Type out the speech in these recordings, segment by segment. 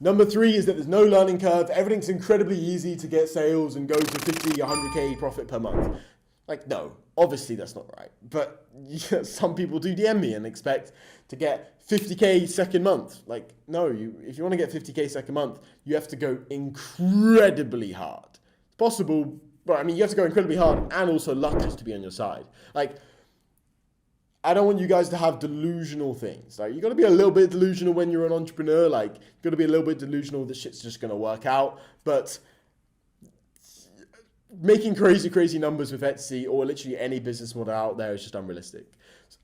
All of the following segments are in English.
Number 3 is that there's no learning curve. Everything's incredibly easy to get sales and go to 50, 100K profit per month. Like, no, obviously that's not right. But yeah, some people do DM me and expect to get 50K second month. Like, no, if you want to get 50K second month, you have to go incredibly hard. It's possible, but I mean, you have to go incredibly hard and also luck has to be on your side. Like, I don't want you guys to have delusional things. Like, you got to be a little bit delusional when you're an entrepreneur. Like, you got to be a little bit delusional that shit's just going to work out. But making crazy numbers with Etsy or literally any business model out there is just unrealistic.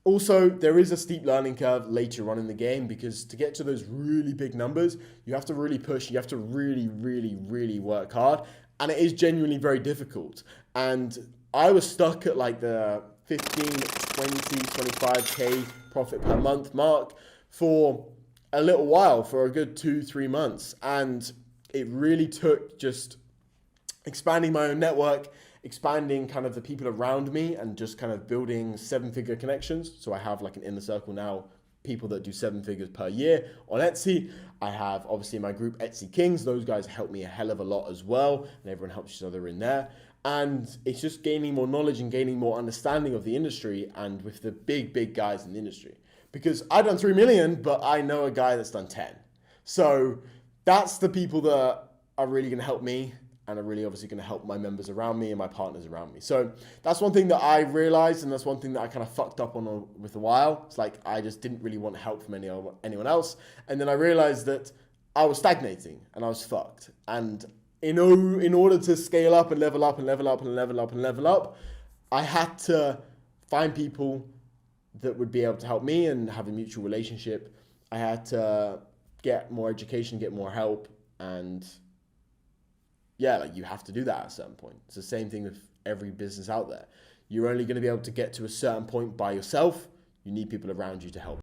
Also, there is a steep learning curve later on in the game because to get to those really big numbers, you have to really push. You have to really work hard. And it is genuinely very difficult. And I was stuck at like the 15, 20, 25K profit per month mark for a little while, for a good 2-3 months. And it really took just expanding my own network, expanding kind of the people around me and just kind of building 7-figure connections. So I have like an inner circle now, people that do 7 figures per year on Etsy. I have obviously my group Etsy Kings. Those guys help me a hell of a lot as well. And everyone helps each other in there. And it's just gaining more knowledge and gaining more understanding of the industry and with the big guys in the industry. Because I've done 3 million, but I know a guy that's done 10. So that's the people that are really going to help me and are really obviously going to help my members around me and my partners around me. So that's one thing that I realized, and that's one thing that I kind of fucked up on with a while. It's like I just didn't really want help from anyone else. And then I realized that I was stagnating and I was fucked. And in order to scale up and level up and level up and level up and level up, I had to find people that would be able to help me and have a mutual relationship. I had to get more education, get more help, and yeah, like you have to do that at a certain point. It's the same thing with every business out there. You're only going to be able to get to a certain point by yourself. You need people around you to help.